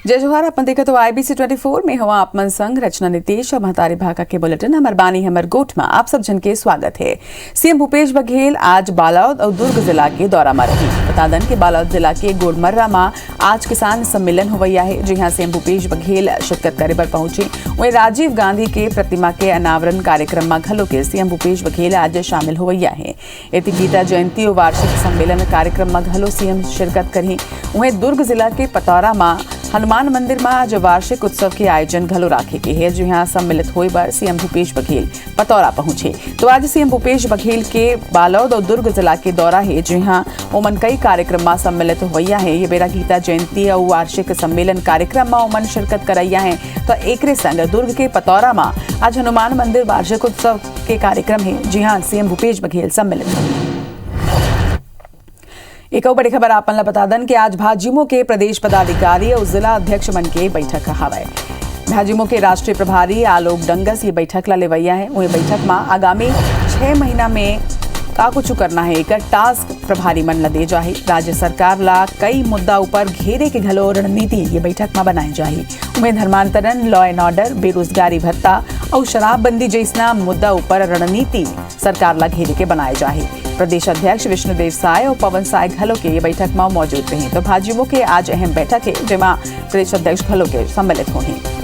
जय जोहार। अपन देखा तो IBC 24 में हुआ आपमन संग रचना नितेश और महतारी भाका के बुलेटिन हमर बानी हमर गोठ में आप सब जन के स्वागत है। सीएम भूपेश बघेल आज बालोद और दुर्ग जिला के दौरा में रही। बता दें कि बालोद जिला के गोडमर्रा में आज किसान सम्मेलन हुआ है, जहां सीएम भूपेश बघेल शिरकत करे पर पहुंचे। वहीं राजीव गांधी के प्रतिमा के अनावरण कार्यक्रम में घलो के सीएम भूपेश बघेल आज शामिल हुआ है। इति गीता जयंती और वार्षिक सम्मेलन कार्यक्रम में घलो सीएम शिरकत करी। वहीं दुर्ग जिला के पतौरा में हनुमान मंदिर में आज वार्षिक उत्सव के आयोजन घलो राखे के है, जहां सम्मिलित होए पर सीएम भूपेश बघेल पतौरा पहुंचे। तो आज सीएम भूपेश बघेल के बालोद और दुर्ग जिला के दौरा है, जहां ओमन कई कार्यक्रम में सम्मिलित हुआ है। ये बेरा गीता जयंती और वार्षिक सम्मेलन कार्यक्रम में ओमन शिरकत करैया है। तो एक संग दुर्ग के पतौरा में आज हनुमान मंदिर वार्षिक उत्सव के कार्यक्रम है, जहां सीएम भूपेश बघेल सम्मिलित हुए। एक और बड़ी खबर आप बता दें कि आज भाजयुमो के प्रदेश पदाधिकारी और जिला अध्यक्ष मन के बैठक हवाए। भाजयुमो के राष्ट्रीय प्रभारी आलोक डंगस ये बैठक ला लेवैया है। वही बैठक में आगामी 6 महीना में का कुछ करना है एक टास्क प्रभारी मन ला दे जाही। राज्य सरकार ला कई मुद्दा ऊपर घेरे के घलो रणनीति ये बैठक में बनाई जाही। उमें धर्मांतरण, लॉ एंड ऑर्डर, बेरोजगारी भत्ता और शराबबंदी जैसा मुद्दा ऊपर रणनीति सरकार ला घेरे के बनाए जाही। प्रदेश अध्यक्ष विष्णुदेव साय और पवन साय घलो के ये बैठक में मौजूद रहे। तो भाजयुमो के आज अहम बैठक है, जिसमें प्रदेश अध्यक्ष घलो के सम्मिलित होंगे।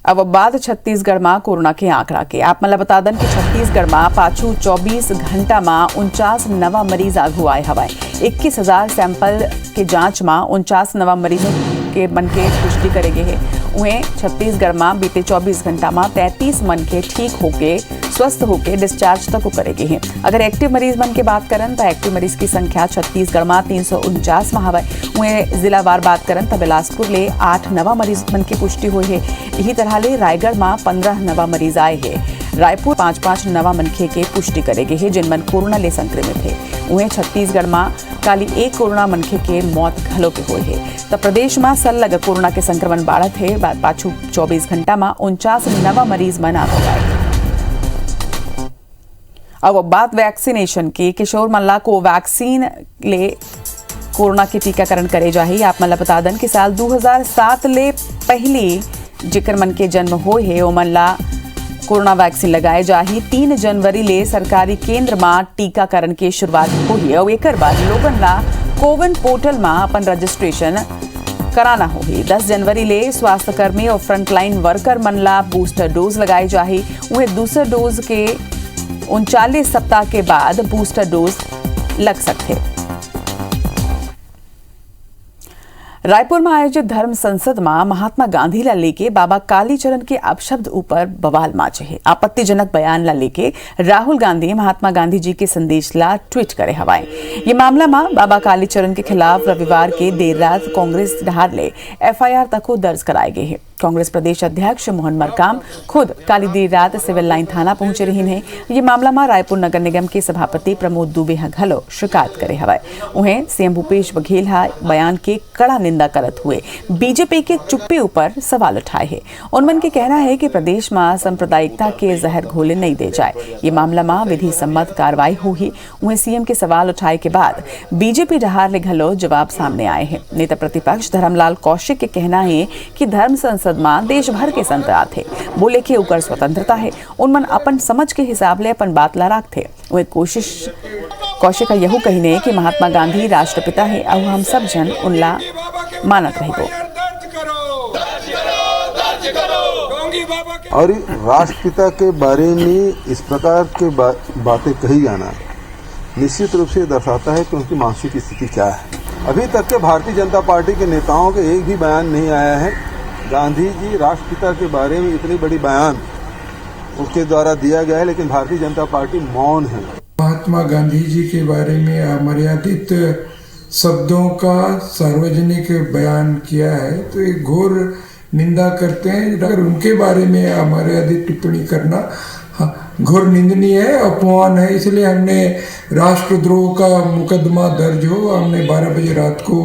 अब बात छत्तीसगढ़ में कोरोना के आंकड़ा के। आप मतलब बता दें कि छत्तीसगढ़ में पाछू 24 घंटा में 49 नवा मरीज आगू आए हवाए। 21,000 सैंपल के जांच में 49 नवा मरीजों के मन के पुष्टि करेगे है। उन्हें छत्तीसगढ़ में बीते 24 घंटा में 33 मन के ठीक होके स्वस्थ होके डिस्चार्ज तक करेगे हैं। अगर एक्टिव मरीज मन के बात करें तो एक्टिव मरीज की संख्या छत्तीसगढ़ में 349 में हवा। उन्हें जिलावार बात करें तो बिलासपुर ले 8 नवा मरीज मन की पुष्टि हुई है। यही तरह ले रायगढ़ में 15 नवा मरीज आए हैं। रायपुर 5 नवा मनखे के पुष्टि करेगे है, जिन मन कोरोना ले संक्रमित है। उन्हें छत्तीसगढ़ में काली 1 कोरोना मनखे के मौत घलो के हुए है। तो प्रदेश में सलग कोरोना के संक्रमण बढ़त है। पाछू 24 घंटा में 49 नवा मरीज मन आ गए। अब बात वैक्सीनेशन की। किशोर मल्ला को वैक्सीन ले कोरोना के टीकाकरण करे जाही। आप मला बता दें कि साल 2007 ले पहली जिक्र मन के जन्म हो है ओ मल्ला कोरोना वैक्सीन लगाए जाही। 3 जनवरी ले सरकारी केंद्र में टीकाकरण की शुरुआत हुई और एक बाद लोगन ला कोविन पोर्टल में अपन रजिस्ट्रेशन कराना होगी। 10 जनवरी ले स्वास्थ्य कर्मी और फ्रंटलाइन वर्कर मन ला बूस्टर डोज लगाई जाही। उन्हें दूसरे डोज के 39 सप्ताह के बाद बूस्टर डोज लग सकते। रायपुर में आयोजित धर्म संसद में महात्मा गांधी ला लेके बाबा कालीचरण के अपशब्द ऊपर बवाल माचे है। आपत्तिजनक बयान ला लेके राहुल गांधी महात्मा गांधी जी के संदेश ला ट्वीट करे हवाए। ये मामला में बाबा कालीचरण के खिलाफ रविवार के देर रात कांग्रेस ढार ले FIR तक दर्ज कराए गए हैं। कांग्रेस प्रदेश अध्यक्ष मोहन मरकाम खुद काली देर रात सिविल लाइन थाना पहुंचे रही है। ये मामला में रायपुर नगर निगम के सभापति प्रमोद दुबे घलो शिकायत करे हवाए। उन्हें सीएम भूपेश बघेल बयान के कड़ा निंदा करत हुए बीजेपी के चुप्पी ऊपर सवाल उठाए है। उनमन के कहना है कि प्रदेश में सांप्रदायिकता के जहर घोले नहीं दे जाए। ये मामला में विधि सम्मत कार्रवाई होगी। उन्हें सीएम के सवाल उठाए के बाद बीजेपी डहार ले घलो जवाब सामने आए हैं। नेता प्रतिपक्ष धर्मलाल कौशिक के कहना है कि धर्म संसद में देश भर के संत आते बोले कि उकर स्वतंत्रता है। उनमन अपन समझ के हिसाब ले अपन बात ला रखते। वे कौशिक का यहू कहने कि महात्मा गांधी राष्ट्रपिता है और हम सब जन उनला मानत रहे। और राष्ट्रपिता के बारे में इस प्रकार के बातें कही जाना निश्चित रूप से दर्शाता है कि उनकी मानसिक स्थिति क्या है। अभी तक के भारतीय जनता पार्टी के नेताओं के एक भी बयान नहीं आया है। गांधी जी राष्ट्रपिता के बारे में इतनी बड़ी बयान उसके द्वारा दिया गया है, लेकिन भारतीय जनता पार्टी मौन है। महात्मा गांधी जी के बारे में अमर्यादित शब्दों का सार्वजनिक बयान किया है तो एक घोर निंदा करते हैं। अगर उनके बारे में अमर्यादित टिप्पणी करना घोर निंदनीय है, अपमान है। इसलिए हमने राष्ट्रद्रोह का मुकदमा दर्ज हो, हमने 12 बजे रात को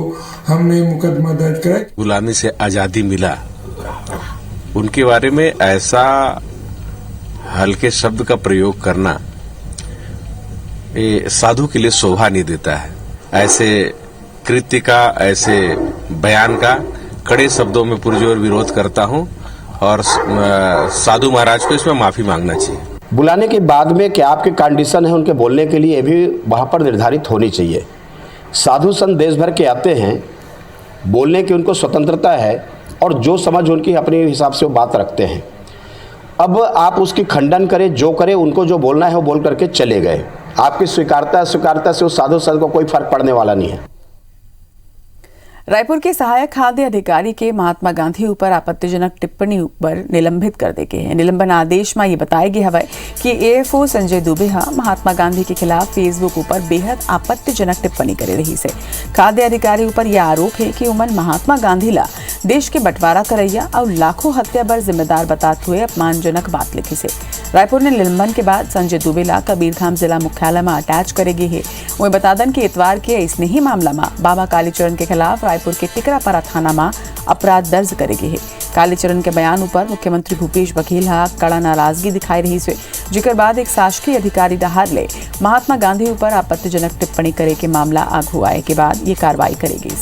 हमने मुकदमा दर्ज कराया। गुलामी से आजादी मिला, उनके बारे में ऐसा हल्के शब्द का प्रयोग करना ये साधु के लिए शोभा नहीं देता है। ऐसे कृत्य का, ऐसे बयान का कड़े शब्दों में पुरजोर विरोध करता हूं और साधु महाराज को इसमें माफी मांगना चाहिए। बुलाने के बाद में क्या आपके कंडीशन है उनके बोलने के लिए भी वहाँ पर निर्धारित होनी चाहिए। साधु संत देश भर के आते हैं, बोलने की उनको स्वतंत्रता है और जो समझ उनकी अपने हिसाब से वो बात रखते हैं। अब आप उसकी खंडन करें, जो करें, उनको जो बोलना है वो बोल करके चले गए। आपकी स्वीकारता से उस साधु संत को कोई फर्क पड़ने वाला नहीं है। रायपुर के सहायक खाद्य अधिकारी के महात्मा गांधी ऊपर आपत्तिजनक टिप्पणी पर निलंबित कर दे गए हैं। निलंबन आदेश में ये बताया गया है कि एएफओ संजय दुबे महात्मा गांधी के खिलाफ फेसबुक ऊपर बेहद आपत्तिजनक टिप्पणी कर रही से। खाद्य अधिकारी ऊपर यह आरोप है कि उमन महात्मा गांधी ला देश के बंटवारा करैया और लाखों हत्या पर जिम्मेदार बताते हुए अपमानजनक बात लिखी से। रायपुर ने निलंबन के बाद संजय दुबे ला कबीरधाम जिला मुख्यालय में अटैच करेगी है। वही बता दें कि इतवार के इसने ही मामला में बाबा कालीचरण के खिलाफ रायपुर के टिकरापारा थाना में अपराध दर्ज करेगी है। कालीचरण के बयान पर मुख्यमंत्री भूपेश बघेल कड़ा नाराजगी दिखाई रही से, जिकर बाद एक शासकीय अधिकारी डहार ले महात्मा गांधी ऊपर आपत्तिजनक टिप्पणी करे के मामला आगू आए के बाद ये कार्रवाई करेगी।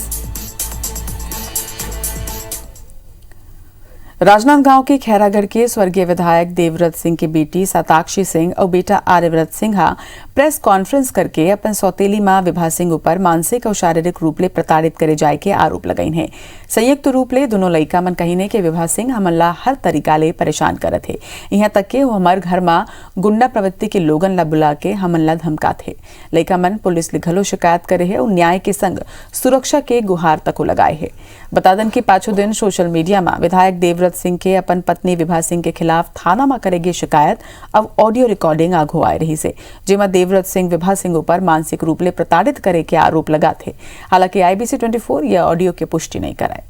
राजनांदगांव के खैरागढ़ के स्वर्गीय विधायक देवव्रत सिंह की बेटी साताक्षी सिंह और बेटा आर्यव्रत सिंह प्रेस कॉन्फ्रेंस करके अपन सौतेली मां विभा सिंह ऊपर मानसिक और शारीरिक रूप ले प्रताड़ित करे जाए के आरोप लगाइन है। संयुक्त रूप ले दोनों लड़का मन कहीने के विभा सिंह हमला हर तरीका ले परेशान करत है। यहाँ तक के वो हमारे घर में गुंडा प्रवृत्ति के लोगन ला बुला के हमला धमका थे। लड़का मन पुलिस ले घलो शिकायत करे है और न्याय के संग सुरक्षा के गुहार तक लगाए है। बता दें कि पांचों दिन सोशल मीडिया में विधायक देवव्रत सिंह के अपन पत्नी विभा सिंह के खिलाफ थाना में करेगी शिकायत। अब ऑडियो रिकॉर्डिंग आगो आ रही से, जिसमें देवव्रत सिंह विभा सिंह ऊपर मानसिक रूप ले प्रताड़ित करे के आरोप लगा थे। हालांकि IBC 24 यह ऑडियो की पुष्टि नहीं कराए।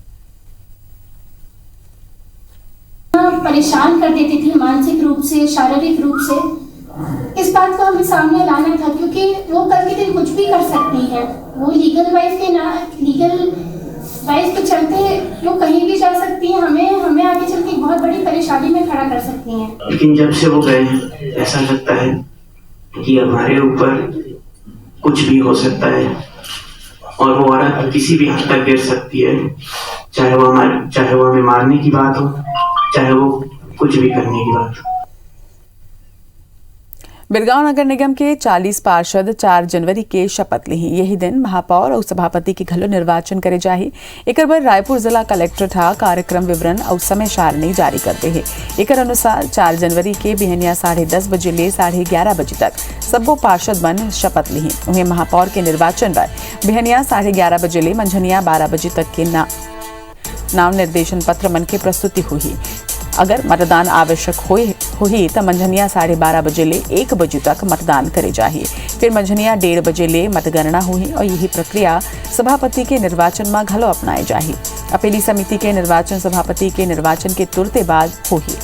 परेशान कर देती थी मानसिक रूप से, शारीरिक रूप से। इस बात को हमें सामने लाना था क्योंकि वो कल के दिन कुछ भी कर सकती हैं। वो लीगल वाइफ के चलते वो कहीं भी जा सकती हैं। हमें आगे चल के बहुत बड़ी परेशानी में खड़ा कर सकती हैं। लेकिन जब से वो गए ऐसा लगता है कि हमारे ऊपर कुछ भी हो सकता है और वो औरत किसी भी हद तक गिर सकती है, चाहे वो हमें मारने की बात हो, चाहे वो कुछ भी करने की बात हो। बिरगांव नगर निगम के 40 पार्षद 4 जनवरी के शपथ ली। यही दिन महापौर और सभापति की घलो निर्वाचन करे जाही। एक बार रायपुर जिला कलेक्टर कार्यक्रम विवरण और समय सारणी जारी करते हैं। एक अनुसार 4 जनवरी के बिहनिया 10:30 बजे ले 11:30 बजे तक सबो पार्षद बन शपथ ली। उन्हें महापौर के निर्वाचन पर बिहनिया 11:30 बजे ले मंझनिया 12 बजे तक के नाम निर्देशन पत्र मन के प्रस्तुति हुई। अगर मतदान आवश्यक हुई तो मंझनिया 12:30 बजे ले 1 बजे तक मतदान करे जाहिए। फिर मंझनिया 1:30 बजे ले मतगणना हुई और यही प्रक्रिया सभापति के निर्वाचन में घलो अपनाए जाही। अपेली समिति के निर्वाचन सभापति के निर्वाचन के तुरंत बाद हुई।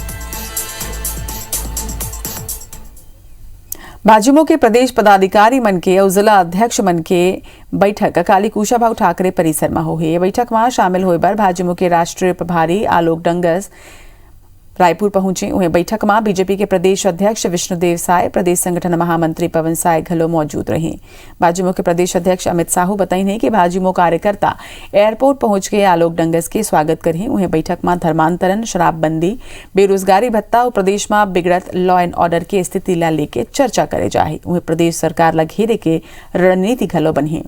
भाजपा के प्रदेश पदाधिकारी मन के और जिला अध्यक्ष मन के बैठक काली कुशाभाऊ ठाकरे परिसर में हुई। ये बैठक में शामिल होए पर भाजपा के राष्ट्रीय प्रभारी आलोक डंगस रायपुर पहुंचे। उन्हें बैठक में बीजेपी के प्रदेश अध्यक्ष विष्णुदेव साय, प्रदेश संगठन महामंत्री पवन साय घलो मौजूद रहे। भाजपा के प्रदेश अध्यक्ष अमित साहू बताई कि भाजपा कार्यकर्ता एयरपोर्ट पहुंच के आलोक डंगस के स्वागत करें। उन्हें बैठक में धर्मांतरण, शराबबंदी, बेरोजगारी भत्ता और प्रदेश में बिगड़त लॉ एंड ऑर्डर की स्थिति ला लेके चर्चा करे जाए। उन्हें प्रदेश सरकार ला घेरे के रणनीति घलो बनी।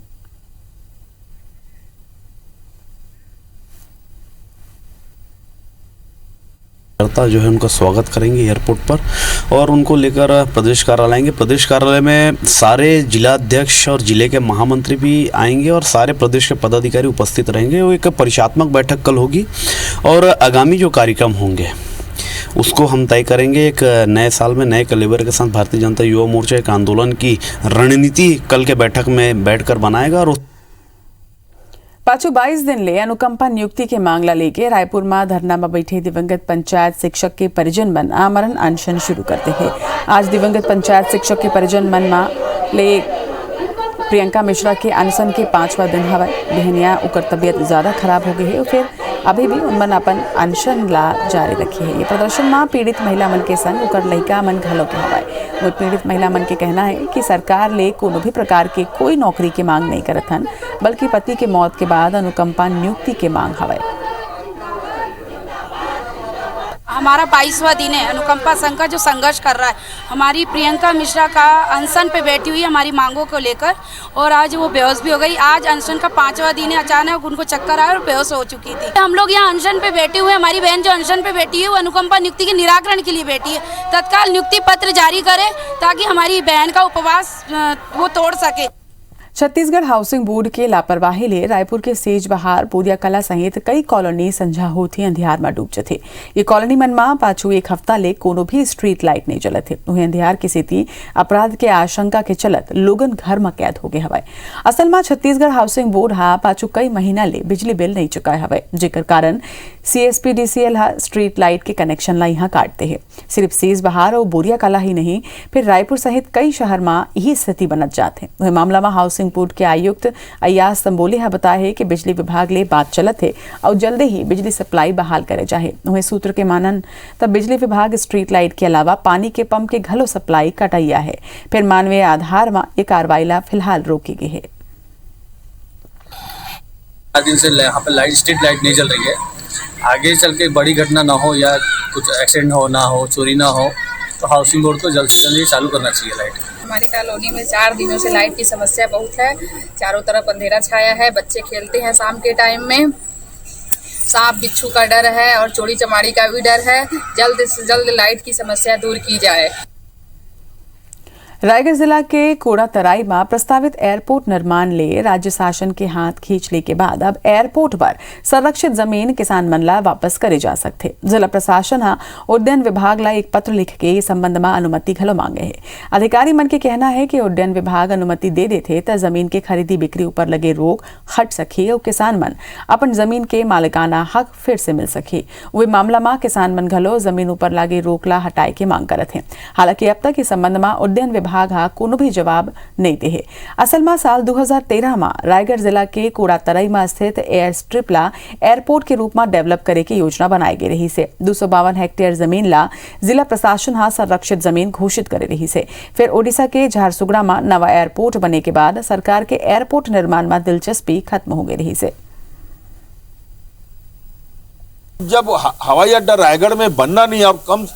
जो है उनका स्वागत करेंगे एयरपोर्ट पर और उनको लेकर प्रदेश कार्यालय आएंगे। प्रदेश कार्यालय में सारे जिला अध्यक्ष और जिले के महामंत्री भी आएंगे और सारे प्रदेश के पदाधिकारी उपस्थित रहेंगे। वो एक परिचयात्मक बैठक कल होगी और आगामी जो कार्यक्रम होंगे उसको हम तय करेंगे। एक नए साल में नए कलेवर के साथ भारतीय जनता युवा मोर्चा एक आंदोलन की रणनीति कल के बैठक में बैठकर बनाएगा। और पाछू 22 दिन ले अनुकंपा नियुक्ति के मांगला लेके रायपुर में धरना में बैठे दिवंगत पंचायत शिक्षक के परिजन मन आमरण अनशन शुरू करते हैं। आज दिवंगत पंचायत शिक्षक के परिजन मन में ले प्रियंका मिश्रा के अनशन के 5वां दिन हवा। बहनिया उकर तबियत ज्यादा खराब हो गई है और फिर अभी भी उनमन अपन अनशन ला जारी रखी है। ये प्रदर्शन में पीड़ित महिला मन के संग उकर लइका मन घलो के हवाए। वो पीड़ित महिला मन के कहना है कि सरकार ले कोनो भी प्रकार के कोई नौकरी की मांग नहीं करत हन, बल्कि पति के मौत के बाद अनुकंपा नियुक्ति के मांग हवाए। हमारा 22वां दिन है अनुकंपा संघ का जो संघर्ष कर रहा है। हमारी प्रियंका मिश्रा का अनशन पे बैठी हुई है हमारी मांगों को लेकर, और आज वो बेहोश भी हो गई। आज अनशन का 5वां दिन है, अचानक उनको चक्कर आया और बेहोश हो चुकी थी। हम लोग यहाँ अनशन पे बैठे हुए, हमारी बहन जो अनशन पे बैठी है वो अनुकंपा नियुक्ति के निराकरण के लिए बैठी है। तत्काल नियुक्ति पत्र जारी करे ताकि हमारी बहन का उपवास वो तोड़ सके। छत्तीसगढ़ हाउसिंग बोर्ड के लापरवाही ले रायपुर के सेजबहार, बोरिया कला सहित कई कॉलोनी संझा होती अंधियार में डूब जथे। ये कॉलोनी मन में पाछू एक हफ्ता ले कोनो भी स्ट्रीट लाइट नहीं जलत है। उन्हें अंधियार की स्थिति अपराध के आशंका के चलत लोगन घर में कैद हो गए हवाए। असल में छत्तीसगढ़ हाउसिंग बोर्ड हा पाछू कई महीना ले बिजली बिल नहीं चुकाए हवाए, जेकर कारण CSPDCL हा स्ट्रीट लाइट के कनेक्शन ला यहाँ काटते हैं। सिर्फ सेजबहार और बोरिया कला ही नहीं, फिर रायपुर सहित कई शहर में यही स्थिति बनत जाते। वह मामला में हाउसिंग बोर्ड के आयुक्त अयाज संबोले हा बताया है कि बिजली विभाग ले बात चलत है और जल्द ही बिजली सप्लाई बहाल करे जाए। वह सूत्र के मानन तब बिजली विभाग स्ट्रीट लाइट के अलावा पानी के पंप के घलो सप्लाई कटैया है। फिर मानवीय आधार में ये कार्रवाई ला फिलहाल रोकी गई है। दिन से यहाँ पे लाइट स्ट्रीट लाइट नहीं जल रही है। आगे चल के बड़ी घटना ना हो या कुछ एक्सीडेंट हो ना हो, चोरी ना हो, तो हाउसिंग बोर्ड को जल्द से जल्द ये चालू करना चाहिए लाइट। हमारी कॉलोनी में 4 दिनों से लाइट की समस्या बहुत है। चारों तरफ अंधेरा छाया है, बच्चे खेलते हैं शाम के टाइम में, सांप बिच्छू का डर है और चोरी चमारी का भी डर है। जल्द से जल्द लाइट की समस्या दूर की जाए। रायगढ़ जिला के कोड़ातराई में प्रस्तावित एयरपोर्ट निर्माण ले राज्य शासन के हाथ खींचने के बाद अब एयरपोर्ट पर संरक्षित जमीन किसान मन ला वापस करे जा सकते। जिला प्रशासन हा उड्डयन विभाग ला एक पत्र लिख के इस संबंध में अनुमति घलो मांगे है। अधिकारी मन के कहना है कि उड्डयन विभाग अनुमति दे देते तो जमीन के खरीदी बिक्री ऊपर लगे रोक हट सके और किसान मन अपन जमीन के मालिकाना हक फिर से मिल सके। वे मामला में किसान मन घलो जमीन ऊपर लगे रोक ला हटाए के मांग करत है। हालांकि अब तक इस संबंध में उड्डयन विभाग कोनो भी जवाब नहीं दे है। असल में साल 2013 में रायगढ़ जिला के कोड़ातराई में स्थित एयर स्ट्रिप ला एयरपोर्ट के रूप में डेवलप करे की योजना बनाई गई रही से। 252 हेक्टेयर जमीन ला जिला प्रशासन हा संरक्षित जमीन घोषित करे रही से। फिर ओडिशा के झारसुगड़ा में नवा एयरपोर्ट बने के बाद सरकार के एयरपोर्ट निर्माण में दिलचस्पी खत्म हो गई रही से। जब हवाई अड्डा रायगढ़ में बनना नहीं और कम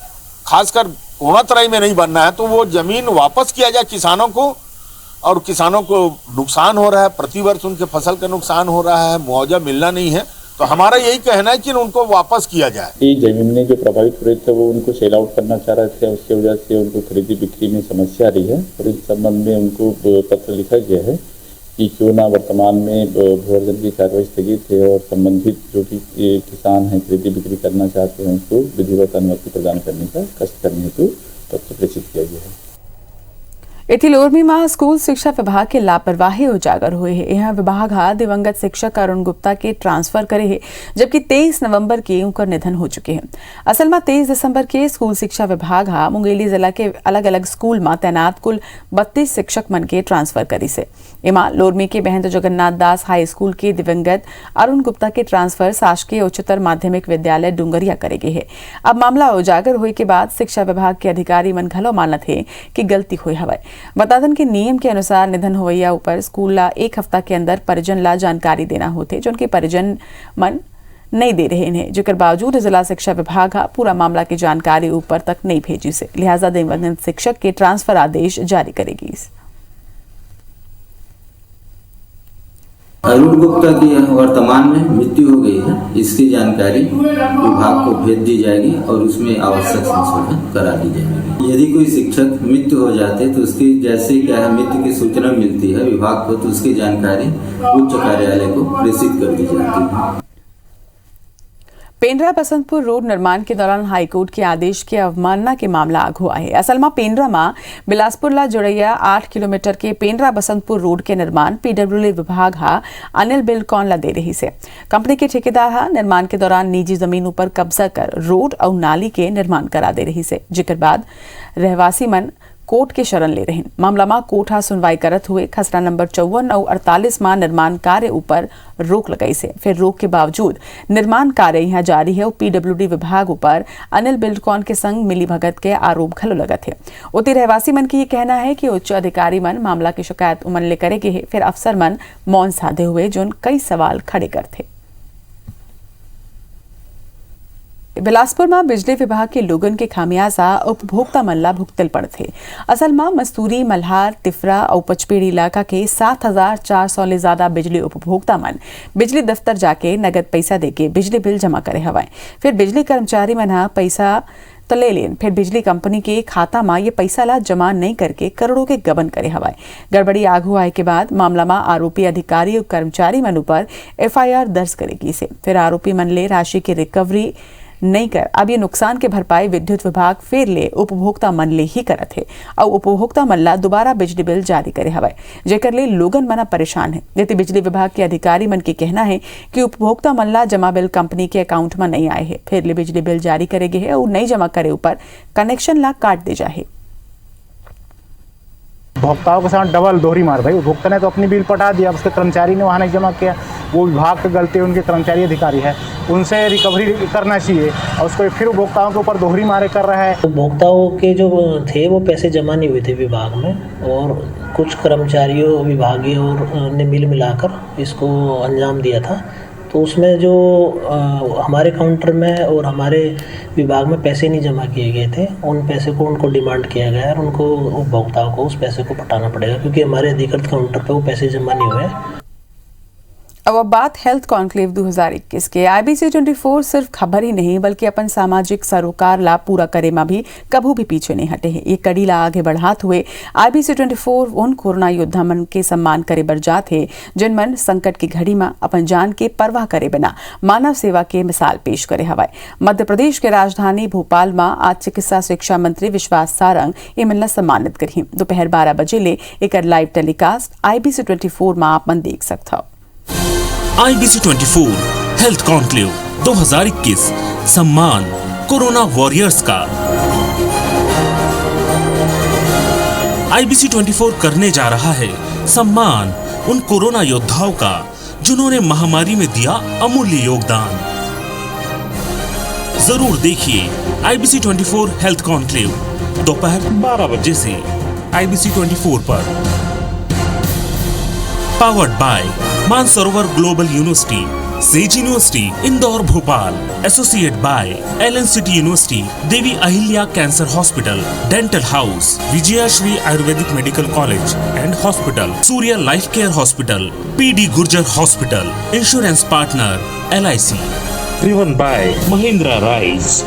खासकर कोड़ातराई में नहीं बनना है तो वो जमीन वापस किया जाए किसानों को, और किसानों को नुकसान हो रहा है, प्रतिवर्ष उनके फसल का नुकसान हो रहा है, मुआवजा मिलना नहीं है। तो हमारा यही कहना है कि उनको वापस किया जाए। ये जमीनें जो प्रभावित हो रही थे वो उनको सेल आउट करना चाह रहे थे, उसकी वजह से उनको खरीदी बिक्री में समस्या आ रही है और इस संबंध में उनको पत्र लिखा गया है कि क्यों ना वर्तमान में भूअर्जन की कार्रवाई स्थगित है और संबंधित जो भी किसान हैं खरीदी बिक्री करना चाहते हैं उसको विधिवत अनुमति प्रदान करने का कष्ट करने हेतु पत्र प्रेषित किया गया है। एथिलोरमी में स्कूल शिक्षा विभाग के लापरवाही उजागर हुए है। यह विभाग हा दिवंगत शिक्षक अरुण गुप्ता के ट्रांसफर करे है, जबकि 23 नवंबर के उनका निधन हो चुके हैं। असल में 23 दिसंबर के स्कूल शिक्षा विभाग हा मुंगेली जिला के अलग अलग स्कूल में तैनात कुल 32 शिक्षक मन के ट्रांसफर करी से। इमा लोरमी के महंत जगन्नाथ दास हाई स्कूल के दिवंगत अरुण गुप्ता के ट्रांसफर शासकीय उच्चतर माध्यमिक विद्यालय डूंगरिया करेगे है। अब मामला उजागर हुए के बाद शिक्षा विभाग के अधिकारी मन घलो मानत है कि गलती हुई हवाए। बतादन के नियम के अनुसार निधन होवैया ऊपर स्कूल ला 1 हफ्ता के अंदर परिजन ला जानकारी देना होते, जो उनके परिजन मन नहीं दे रहे हैं, जेकर बावजूद जिला शिक्षा विभाग पूरा मामला की जानकारी ऊपर तक नहीं भेजी से। लिहाजा दिवंगत शिक्षक के ट्रांसफर आदेश जारी करेगी। अरुण गुप्ता की वर्तमान में मृत्यु हो गई है, इसकी जानकारी विभाग को भेज दी जाएगी और उसमें आवश्यक संशोधन करा दी जाएगी। यदि कोई शिक्षक मृत्यु हो जाते तो उसकी जैसे क्या है मृत्यु की सूचना मिलती है विभाग को, तो उसकी जानकारी उच्च कार्यालय को प्रेषित कर दी जाती है। पेंड्रा बसंतपुर रोड निर्माण के दौरान हाईकोर्ट के आदेश की अवमानना के मामला आग हुआ है। असल में पेंड्रा में बिलासपुर ला जुड़ैया 8 किलोमीटर के पेंड्रा बसंतपुर रोड के निर्माण पीडब्ल्यूडी विभाग हा अनिल बिल्डकॉन ला दे रही से। कंपनी के ठेकेदार हा निर्माण के दौरान निजी जमीन पर कब्जा कर रोड और नाली के निर्माण करा दे रही से, जिकर बाद रहवासी मन कोर्ट के शरण ले रहे मामला में कोर्ट हा सुनवाई करत हुए खसरा नंबर 54 और 48 में निर्माण कार्य ऊपर रोक लगाई से फिर रोक के बावजूद निर्माण कार्य यहाँ जारी है और पीडब्ल्यूडी विभाग ऊपर अनिल बिल्डकॉन के संग मिली भगत के आरोप घलो लगत है। उति रहवासी मन की ये कहना है कि उच्च अधिकारी मन मामला की शिकायत उमन ले करेगे है फिर अफसर मन मौन साधे हुए जो कई सवाल खड़े करते। बिलासपुर में बिजली विभाग के लोगन के खामियाजा उपभोक्ता मन ला भुगतल पड़थे। असल में मस्तूरी, मल्हार, तिफरा और पचपेड़ी इलाका के 7,400 ले ज्यादा बिजली उपभोक्ता मन बिजली दफ्तर जाके नगद पैसा देके बिजली बिल जमा करे हवाए। फिर बिजली कर्मचारी मन पैसा तो ले लेन फिर बिजली कंपनी के खाता में ये पैसा ला जमा नहीं करके करोड़ों के गबन करे हवाए। गड़बड़ी आगू आए के बाद मामला में आरोपी अधिकारी और कर्मचारी मन ऊपर FIR दर्ज करेगी से फिर आरोपी मन ले राशि की रिकवरी नहीं कर अब ये नुकसान के भरपाई विद्युत विभाग फिर ले उपभोक्ता मन ले ही करत है और उपभोक्ता मन ला दोबारा बिजली बिल जारी करे हवाए जेकर ले लोगन मना परेशान है। जैसे बिजली विभाग के अधिकारी मन के कहना है कि उपभोक्ता मन ला जमा बिल कंपनी के अकाउंट में नहीं आए है फिर ले बिजली बिल जारी करेगे है और नहीं जमा करे ऊपर कनेक्शन ला काट दे जाए। उपभोक्ताओं के साथ डबल दोहरी मार भाई। उपभोक्ता ने तो अपनी बिल पटा दिया, उसके कर्मचारी ने वहाँ नहीं जमा किया, वो विभाग की गलती है, उनके कर्मचारी अधिकारी है, उनसे रिकवरी करना चाहिए और उसको फिर उपभोक्ताओं के ऊपर दोहरी मारे कर रहा है। उपभोक्ताओं के जो थे वो पैसे जमा नहीं हुए थे विभाग में और कुछ कर्मचारियों विभागीय और ने मिल मिलाकर इसको अंजाम दिया था। तो उसमें जो हमारे काउंटर में और हमारे विभाग में पैसे नहीं जमा किए गए थे, उन पैसे को उनको डिमांड किया गया और उनको उपभोक्ताओं को उस पैसे को पटाना पड़ेगा क्योंकि हमारे अधिकृत काउंटर पे वो पैसे जमा नहीं हुए। अब बात हेल्थ कॉन्क्लेव 2021 के। IBC 24 सिर्फ खबर ही नहीं बल्कि अपन सामाजिक सरोकार लाभ पूरा करे में भी कभू भी पीछे नहीं हटे हैं। ये कड़ी ला आगे बढ़ाते हुए IBC 24 उन कोरोना योद्धा मन के सम्मान करे बर जात है जिन मन संकट की घड़ी में अपन जान के परवाह करे बिना मानव सेवा के मिसाल पेश करे हवाए। मध्य प्रदेश के राजधानी भोपाल में आज चिकित्सा शिक्षा मंत्री विश्वास सारंग ये मिलना सम्मानित करी। दोपहर 12 बजे ले एक लाइव टेलीकास्ट IBC 24 में आप मन देख सकते हो। IBC 24 हेल्थ कॉन्क्लेव 2021 सम्मान कोरोना वॉरियर्स का। IBC 24 करने जा रहा है सम्मान उन कोरोना योद्धाओं का जिन्होंने महामारी में दिया अमूल्य योगदान। जरूर देखिए IBC 24 हेल्थ कॉन्क्लेव दोपहर 12 बजे से IBC 24 पर। Powered by Mansarovar Global University, Sage University Indore Bhopal, associate by Allen City University, Devi Ahilya Cancer Hospital, Dental House, Vijayashree Ayurvedic Medical College and Hospital, Surya Life Care Hospital, PD Gurjar Hospital, insurance partner LIC, driven by Mahindra Rise.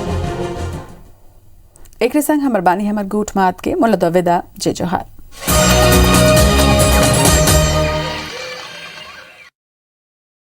एक संग हमर बानी हमर गुट मात के मुलद विदा जय जोहार।